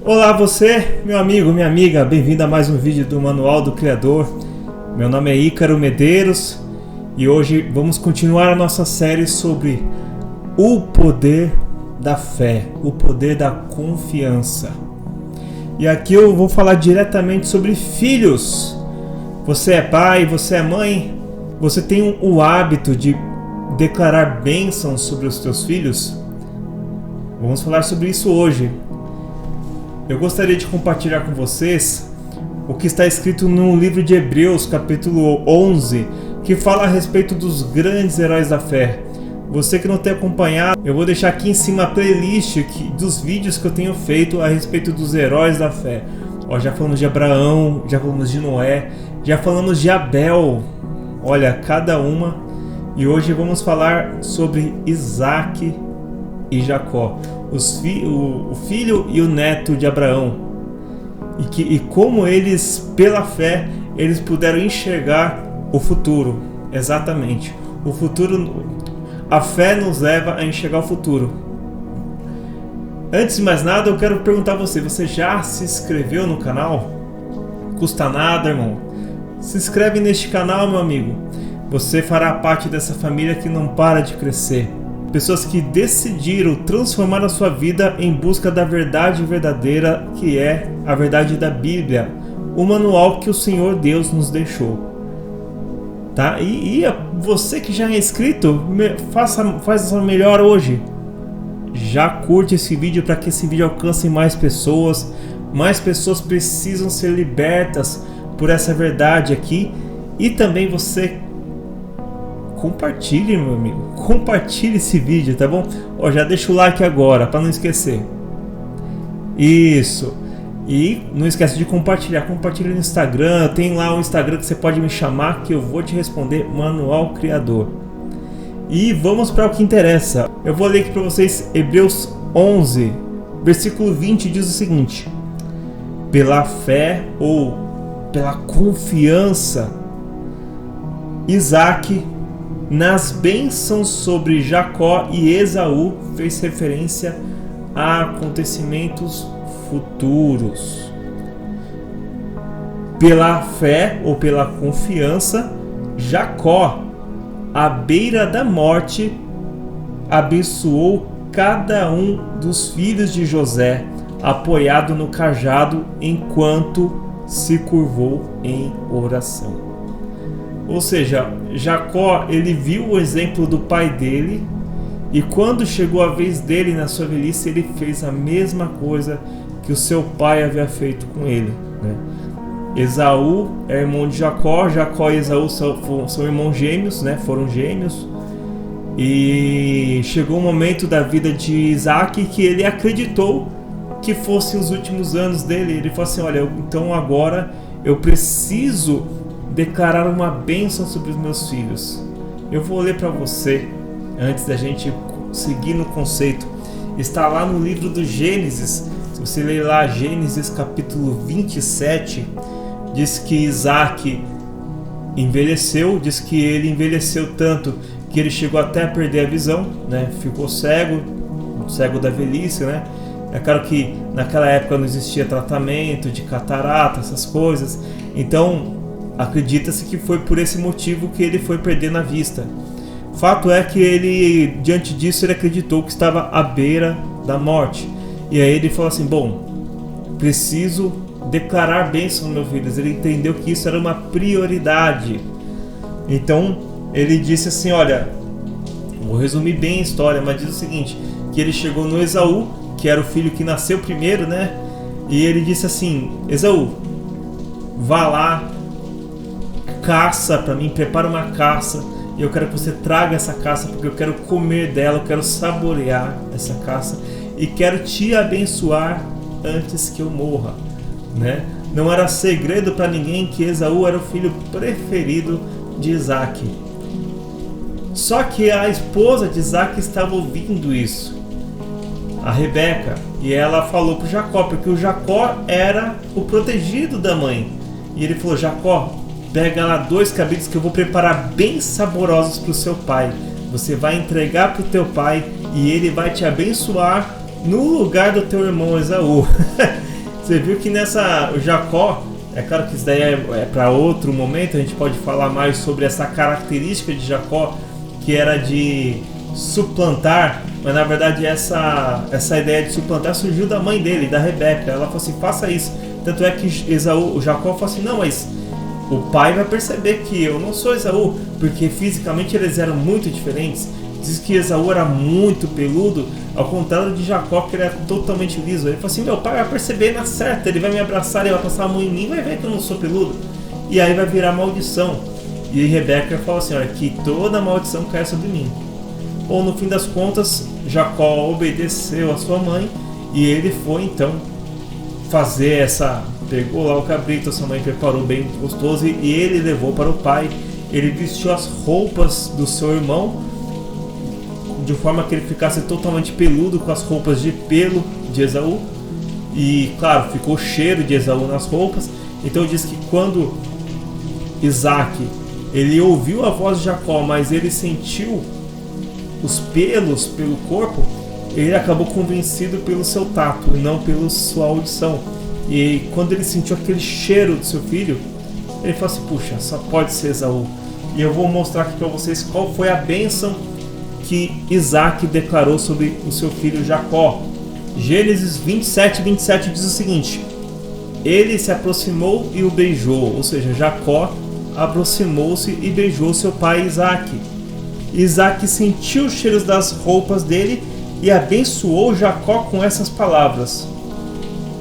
Olá você, meu amigo, minha amiga, bem-vindo a mais um vídeo do Manual do Criador. Meu nome é Ícaro Medeiros e hoje vamos continuar a nossa série sobre o poder da fé, o poder da confiança. E aqui eu vou falar diretamente sobre filhos. Você é pai, você é mãe, você tem o hábito de declarar bênçãos sobre os teus filhos? Vamos falar sobre isso hoje. Eu gostaria de compartilhar com vocês o que está escrito no livro de Hebreus, capítulo 11, que fala a respeito dos grandes heróis da fé. Você que não tem acompanhado, eu vou deixar aqui em cima a playlist dos vídeos que eu tenho feito a respeito dos heróis da fé. Já falamos de Abraão, já falamos de Noé, já falamos de Abel. Olha, cada uma. E hoje vamos falar sobre Isaac e Jacó, o filho e o neto de Abraão, e como eles, pela fé, eles puderam enxergar o futuro. Exatamente, o futuro, a fé nos leva a enxergar o futuro. Antes de mais nada, eu quero perguntar a você já se inscreveu no canal? Custa nada, irmão. Se inscreve neste canal, meu amigo. Você fará parte dessa família que não para de crescer. Pessoas que decidiram transformar a sua vida em busca da verdade verdadeira, que é a verdade da Bíblia, o manual que o Senhor Deus nos deixou. Tá? E você que já é inscrito, faz o melhor hoje. Já curte esse vídeo para que esse vídeo alcance mais pessoas. Mais pessoas precisam ser libertas por essa verdade aqui. E também você compartilhe, meu amigo. Compartilhe esse vídeo, tá bom? Já deixa o like agora, para não esquecer. Isso. E não esquece de compartilhar. Compartilha no Instagram. Tem lá um Instagram que você pode me chamar, que eu vou te responder. Manual Criador. E vamos para o que interessa. Eu vou ler aqui para vocês Hebreus 11, versículo 20, diz o seguinte: pela fé ou pela confiança, Isaac, nas bênçãos sobre Jacó e Esaú, fez referência a acontecimentos futuros. Pela fé ou pela confiança, Jacó, à beira da morte, abençoou cada um dos filhos de José, apoiado no cajado, enquanto se curvou em oração. Ou seja, Jacó, ele viu o exemplo do pai dele, e quando chegou a vez dele na sua velhice, ele fez a mesma coisa que o seu pai havia feito com ele, né? Esaú é irmão de Jacó. Jacó e Esaú são irmãos gêmeos, né? Foram gêmeos. E chegou um momento da vida de Isaac que ele acreditou que fossem os últimos anos dele. Ele falou assim: olha, então agora eu preciso declarar uma bênção sobre os meus filhos. Eu vou ler para você, antes da gente seguir no conceito. Está lá no livro do Gênesis. Se você ler lá Gênesis capítulo 27, diz que Isaac envelheceu. Diz que ele envelheceu tanto que ele chegou até a perder a visão, né? Ficou cego da velhice, né? É claro que naquela época não existia tratamento de catarata, essas coisas. Então acredita-se que foi por esse motivo que ele foi perdendo a vista. Fato é que ele, diante disso, ele acreditou que estava à beira da morte. E aí ele falou assim: bom, preciso declarar bênção aos meus filhos. Ele entendeu que isso era uma prioridade. Então ele disse assim: olha, vou resumir bem a história, mas diz o seguinte, que ele chegou no Esaú, que era o filho que nasceu primeiro, né? E ele disse assim: Esaú, vá lá, caça para mim, prepara uma caça, e eu quero que você traga essa caça, porque eu quero comer dela, eu quero saborear essa caça, e quero te abençoar antes que eu morra, né? Não era segredo para ninguém que Esaú era o filho preferido de Isaac. Só que a esposa de Isaac estava ouvindo isso, a Rebeca, e ela falou para Jacó, porque o Jacó era o protegido da mãe. E ele falou: Jacó, pega lá 2 cabritos que eu vou preparar bem saborosos para o seu pai. Você vai entregar para o teu pai e ele vai te abençoar no lugar do teu irmão Esaú. Você viu que o Jacó, é claro que isso daí é para outro momento, a gente pode falar mais sobre essa característica de Jacó, que era de suplantar, mas na verdade essa ideia de suplantar surgiu da mãe dele, da Rebeca. Ela falou assim, faça isso. Tanto é que o Jacó falou assim, não, mas o pai vai perceber que eu não sou Esaú, porque fisicamente eles eram muito diferentes. Diz que Esaú era muito peludo, ao contrário de Jacó, que ele era totalmente liso. Ele falou assim, meu pai vai perceber na certa, ele vai me abraçar, ele vai passar a mão em mim, vai ver que eu não sou peludo. E aí vai virar maldição. E Rebeca falou assim, olha, que toda maldição cai sobre mim. Ou no fim das contas, Jacó obedeceu a sua mãe e ele foi então fazer pegou lá o cabrito, sua mãe preparou bem gostoso e ele levou para o pai. Ele vestiu as roupas do seu irmão de forma que ele ficasse totalmente peludo, com as roupas de pelo de Esaú. E claro, ficou cheiro de Esaú nas roupas. Então diz que quando Isaac ele ouviu a voz de Jacó, mas ele sentiu os pelos pelo corpo, ele acabou convencido pelo seu tato e não pela sua audição. E quando ele sentiu aquele cheiro do seu filho, ele falou assim, puxa, só pode ser Esaú. E eu vou mostrar aqui para vocês qual foi a bênção que Isaac declarou sobre o seu filho Jacó. Gênesis 27 diz o seguinte: ele se aproximou e o beijou, ou seja, Jacó aproximou-se e beijou seu pai Isaac. Isaac sentiu os cheiros das roupas dele e abençoou Jacó com essas palavras: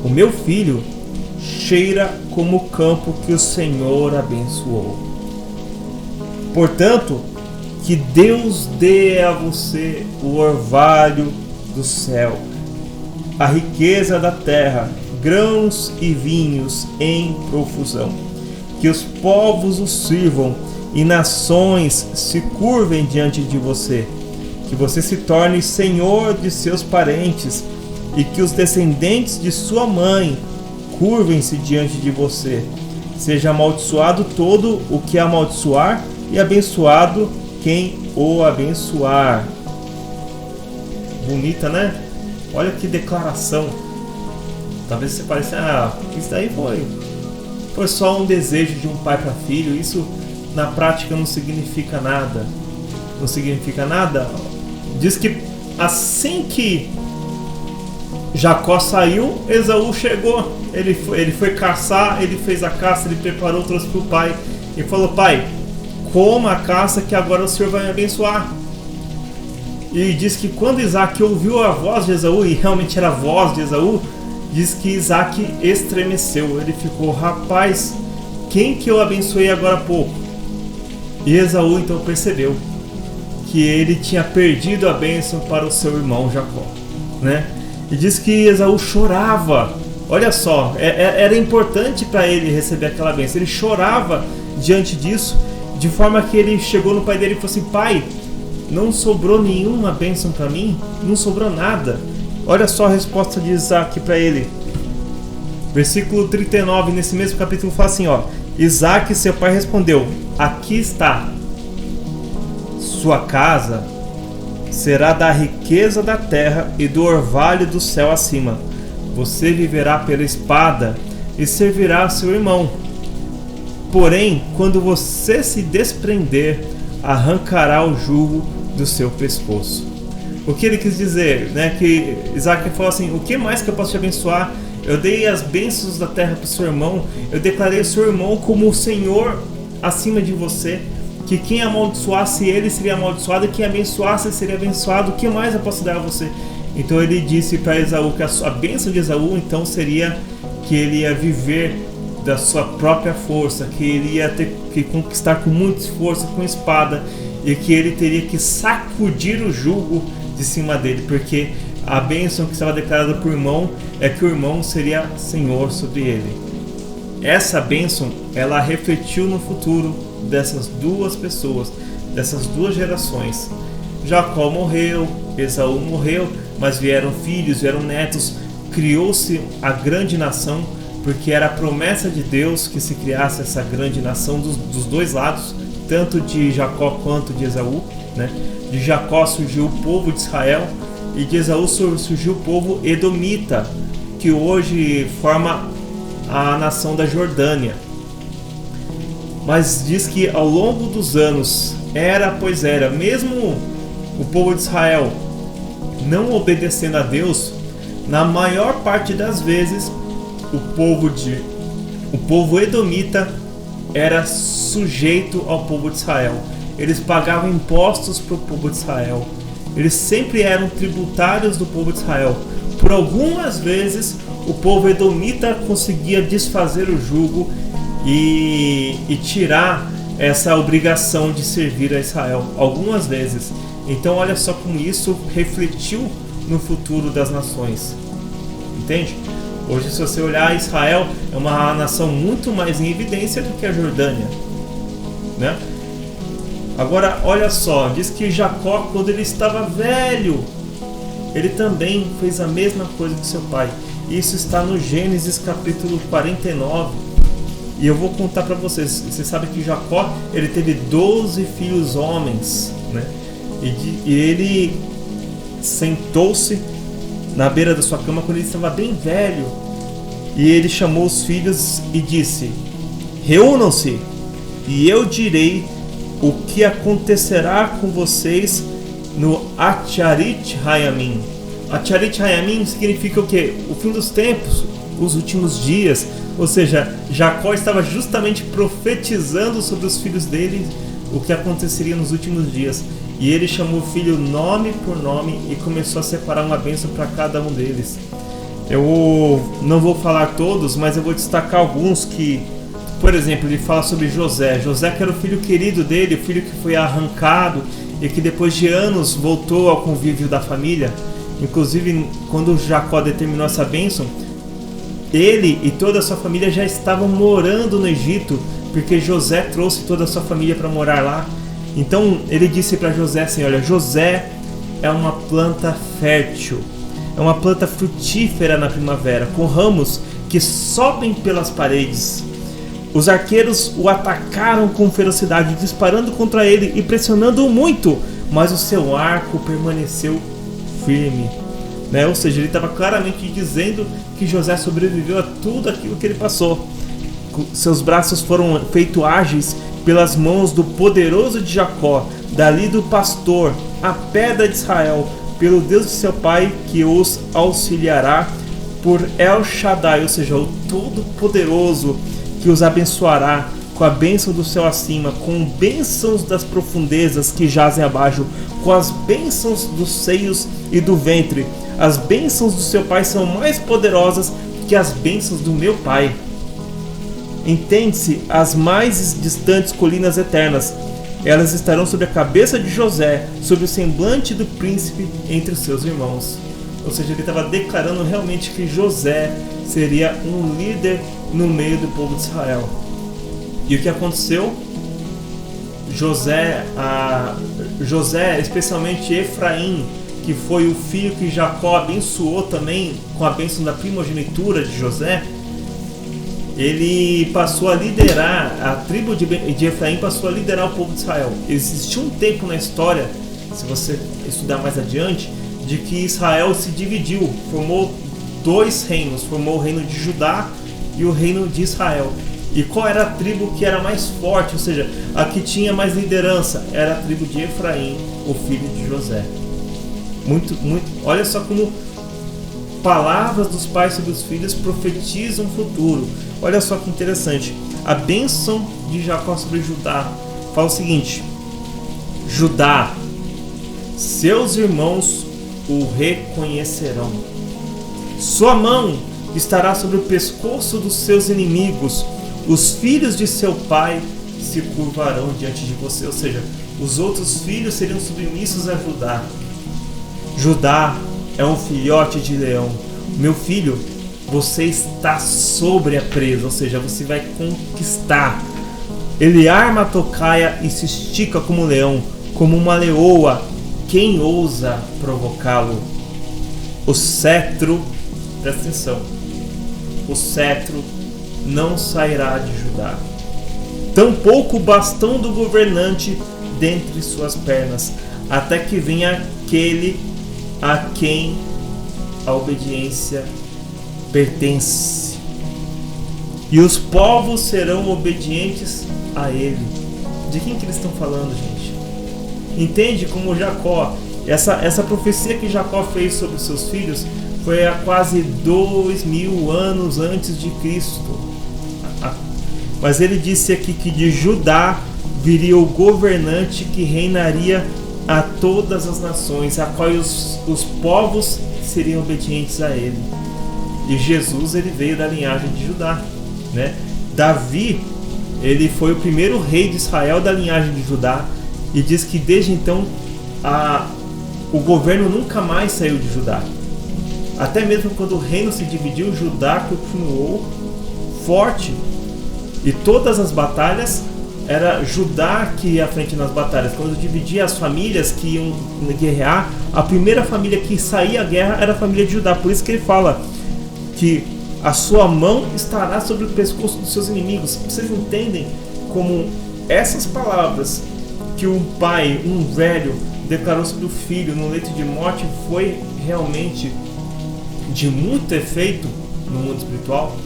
o meu filho cheira como o campo que o Senhor abençoou. Portanto, que Deus dê a você o orvalho do céu, a riqueza da terra, grãos e vinhos em profusão. Que os povos o sirvam e nações se curvem diante de você. Que você se torne senhor de seus parentes e que os descendentes de sua mãe curvem-se diante de você. Seja amaldiçoado todo o que amaldiçoar e abençoado quem o abençoar. Bonita, né? Olha que declaração. Talvez você pareça, isso daí foi só um desejo de um pai para filho. Isso na prática não significa nada. Não significa nada. Diz que assim que Jacó saiu, Esaú chegou. Ele foi caçar, ele fez a caça, ele preparou, trouxe para o pai e falou: pai, coma a caça que agora o Senhor vai me abençoar. E diz que quando Isaac ouviu a voz de Esaú, e realmente era a voz de Esaú, diz que Isaac estremeceu. Ele ficou: rapaz, quem que eu abençoei agora há pouco? E Esaú então percebeu que ele tinha perdido a bênção para o seu irmão Jacó, né? E diz que Esaú chorava. Olha só, era importante para ele receber aquela bênção. Ele chorava diante disso, de forma que ele chegou no pai dele e falou assim: pai, não sobrou nenhuma bênção para mim? Não sobrou nada. Olha só a resposta de Isaac para ele. Versículo 39, nesse mesmo capítulo, fala assim, ó: Isaac, seu pai, respondeu: aqui está, sua casa será da riqueza da terra e do orvalho do céu acima. Você viverá pela espada e servirá a seu irmão. Porém, quando você se desprender, arrancará o jugo do seu pescoço. O que ele quis dizer, né? Que Isaac falou assim: o que mais que eu posso te abençoar? Eu dei as bênçãos da terra para o seu irmão. Eu declarei o seu irmão como o Senhor acima de você. Que quem amaldiçoasse ele seria amaldiçoado, e quem abençoasse seria abençoado. O que mais eu posso dar a você? Então ele disse para Esaú que a bênção de Esaú então seria que ele ia viver da sua própria força, que ele ia ter que conquistar com muita esforço, com espada, e que ele teria que sacudir o jugo de cima dele, porque a bênção que estava declarada por irmão é que o irmão seria senhor sobre ele. Essa bênção, ela refletiu no futuro dessas duas pessoas, dessas duas gerações. Jacó morreu, Esaú morreu, mas vieram filhos, vieram netos, criou-se a grande nação, porque era a promessa de Deus que se criasse essa grande nação dos dois lados, tanto de Jacó quanto de Esaú, né? De Jacó surgiu o povo de Israel e de Esaú surgiu o povo edomita. que hoje forma a nação da Jordânia. Mas diz que ao longo dos anos, pois era, mesmo o povo de Israel não obedecendo a Deus, na maior parte das vezes o povo edomita era sujeito ao povo de Israel. Eles pagavam impostos para o povo de Israel. Eles sempre eram tributários do povo de Israel. Por algumas vezes o povo edomita conseguia desfazer o jugo e tirar essa obrigação de servir a Israel, algumas vezes. Então olha só como isso refletiu no futuro das nações. Entende? Hoje, se você olhar, Israel é uma nação muito mais em evidência do que a Jordânia, né? Agora olha só, diz que Jacó, quando ele estava velho, ele também fez a mesma coisa que seu pai. Isso está no Gênesis capítulo 49. E eu vou contar para vocês. Você sabe que Jacó, ele teve 12 filhos homens, né? E ele sentou-se na beira da sua cama quando ele estava bem velho. E ele chamou os filhos e disse: reúnam-se, e eu direi o que acontecerá com vocês no Atcharit Hayamim. Atcharit Hayamim significa o quê? O fim dos tempos, os últimos dias. Ou seja, Jacó estava justamente profetizando sobre os filhos dele o que aconteceria nos últimos dias. E ele chamou o filho nome por nome e começou a separar uma bênção para cada um deles. Eu não vou falar todos, mas eu vou destacar alguns que, por exemplo, ele fala sobre José. José, que era o filho querido dele, o filho que foi arrancado e que depois de anos voltou ao convívio da família. Inclusive, quando Jacó determinou essa bênção, ele e toda a sua família já estavam morando no Egito, porque José trouxe toda a sua família para morar lá. Então ele disse para José assim: olha, José é uma planta fértil, é uma planta frutífera na primavera, com ramos que sobem pelas paredes. Os arqueiros o atacaram com ferocidade, disparando contra ele e pressionando-o muito, mas o seu arco permaneceu firme. Ou seja, ele estava claramente dizendo que José sobreviveu a tudo aquilo que ele passou. Seus braços foram feitos ágeis pelas mãos do poderoso de Jacó, dali do pastor, a pedra de Israel, pelo Deus de seu pai, que os auxiliará, por El Shaddai, ou seja, o Todo-Poderoso, que os abençoará com a bênção do céu acima, com bênçãos das profundezas que jazem abaixo, com as bênçãos dos seios e do ventre. As bênçãos do seu pai são mais poderosas que as bênçãos do meu pai. Entende-se as mais distantes colinas eternas. Elas estarão sobre a cabeça de José, sobre o semblante do príncipe entre os seus irmãos. Ou seja, ele estava declarando realmente que José seria um líder no meio do povo de Israel. E o que aconteceu? José, especialmente Efraim, que foi o filho que Jacó abençoou também com a bênção da primogenitura de José, ele passou a liderar, a tribo de Efraim passou a liderar o povo de Israel. Existiu um tempo na história, se você estudar mais adiante, de que Israel se dividiu, formou dois reinos, formou o reino de Judá e o reino de Israel. E qual era a tribo que era mais forte, ou seja, a que tinha mais liderança? Era a tribo de Efraim, o filho de José. Olha só como palavras dos pais sobre os filhos profetizam o futuro. Olha só que interessante. A bênção de Jacó sobre Judá fala o seguinte: Judá, seus irmãos o reconhecerão. Sua mão estará sobre o pescoço dos seus inimigos. Os filhos de seu pai se curvarão diante de você. Ou seja, os outros filhos seriam submissos a Judá. Judá é um filhote de leão. Meu filho, você está sobre a presa, ou seja, você vai conquistar. Ele arma a tocaia e se estica como um leão, como uma leoa. Quem ousa provocá-lo? O cetro, presta atenção, o cetro não sairá de Judá, tampouco o bastão do governante dentre suas pernas, até que venha aquele a quem a obediência pertence. E os povos serão obedientes a ele. De quem que eles estão falando, gente? Entende como Jacó, essa profecia que Jacó fez sobre os seus filhos foi há quase 2000 anos antes de Cristo. Mas ele disse aqui que de Judá viria o governante que reinaria a todas as nações, a qual os povos seriam obedientes a ele. E Jesus, ele veio da linhagem de Judá, né? Davi, ele foi o primeiro rei de Israel da linhagem de Judá, e diz que desde então o governo nunca mais saiu de Judá. Até mesmo quando o reino se dividiu, Judá continuou forte, e todas as batalhas era Judá que ia à frente nas batalhas. Quando dividia as famílias que iam guerrear, a primeira família que saía à guerra era a família de Judá. Por isso que ele fala que a sua mão estará sobre o pescoço dos seus inimigos. Vocês entendem como essas palavras que um pai, um velho, declarou sobre o filho no leito de morte foi realmente de muito efeito no mundo espiritual?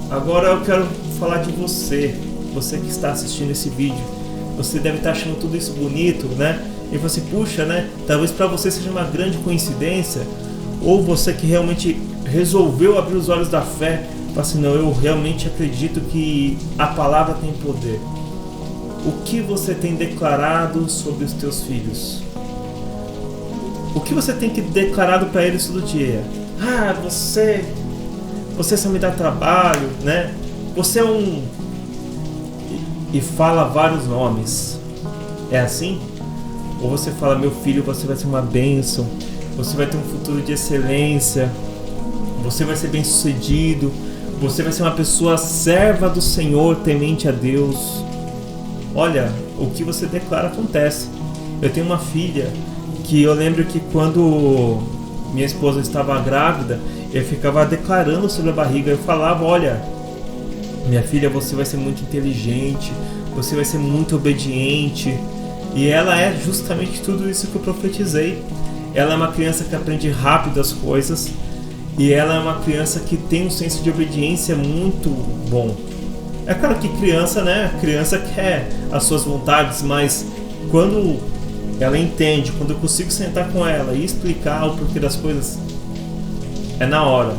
Agora eu quero falar de você que está assistindo esse vídeo. Você deve estar achando tudo isso bonito, né? E você, puxa, né? Talvez para você seja uma grande coincidência, ou você que realmente resolveu abrir os olhos da fé, fala assim, não, eu realmente acredito que a palavra tem poder. O que você tem declarado sobre os teus filhos? O que você tem declarado para eles todo dia? Ah, você só me dá trabalho, né? Você é um... E fala vários nomes. É assim? Ou você fala, meu filho, você vai ser uma bênção, você vai ter um futuro de excelência, você vai ser bem sucedido, você vai ser uma pessoa serva do Senhor, temente a Deus. Olha, o que você declara acontece. Eu tenho uma filha que eu lembro que quando minha esposa estava grávida, eu ficava declarando sobre a barriga. Eu falava, olha, minha filha, você vai ser muito inteligente, você vai ser muito obediente. E ela é justamente tudo isso que eu profetizei. Ela é uma criança que aprende rápido as coisas, e ela é uma criança que tem um senso de obediência muito bom. É claro que criança, né? Criança quer as suas vontades, mas quando ela entende, quando eu consigo sentar com ela e explicar o porquê das coisas, é na hora.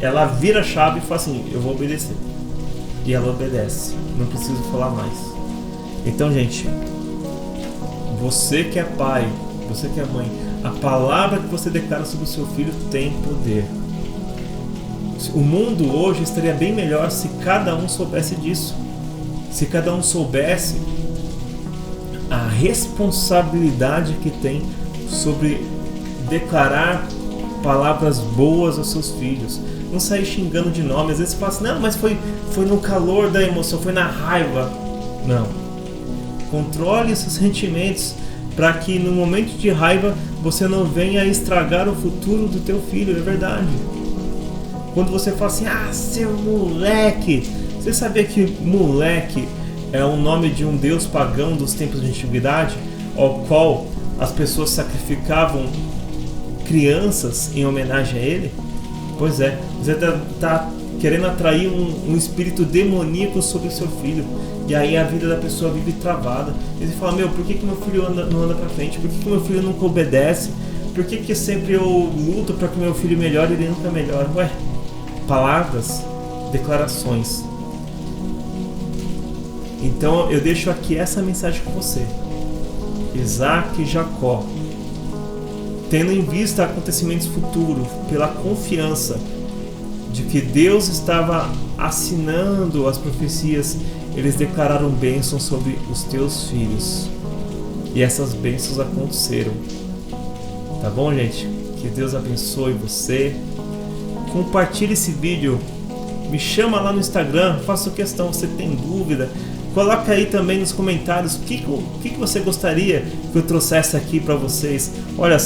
Ela vira a chave e fala assim, eu vou obedecer. E ela obedece, não preciso falar mais. Então, gente, você que é pai, você que é mãe, a palavra que você declara sobre o seu filho tem poder. O mundo hoje estaria bem melhor se cada um soubesse disso. Se cada um soubesse a responsabilidade que tem sobre declarar palavras boas aos seus filhos. Não sair xingando de nome. Às vezes você fala assim, não, mas foi no calor da emoção, foi na raiva. Não. Controle seus sentimentos para que no momento de raiva você não venha estragar o futuro do teu filho. É verdade. Quando você fala assim, ah, seu moleque. Você sabia que moleque é o nome de um deus pagão dos tempos de antiguidade, ao qual as pessoas sacrificavam crianças em homenagem a ele? Pois é, você está querendo atrair um espírito demoníaco sobre o seu filho, e aí a vida da pessoa vive travada. E você fala, meu, por que meu filho não anda pra frente? Por que meu filho nunca obedece? Por que sempre eu luto para que meu filho melhore e ele nunca melhora? Ué, palavras, declarações. Então eu deixo aqui essa mensagem com você. Isaac e Jacó, tendo em vista acontecimentos futuros, pela confiança de que Deus estava assinando as profecias, eles declararam bênçãos sobre os teus filhos. E essas bênçãos aconteceram. Tá bom, gente? Que Deus abençoe você. Compartilhe esse vídeo. Me chama lá no Instagram, faça questão, você tem dúvida. Coloca aí também nos comentários o que você gostaria que eu trouxesse aqui para vocês. Olha,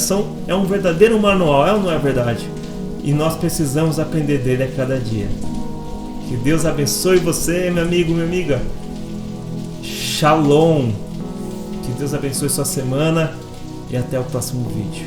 é um verdadeiro manual, é ou não é verdade? E nós precisamos aprender dele a cada dia. Que Deus abençoe você, meu amigo, minha amiga. Shalom. Que Deus abençoe sua semana e até o próximo vídeo.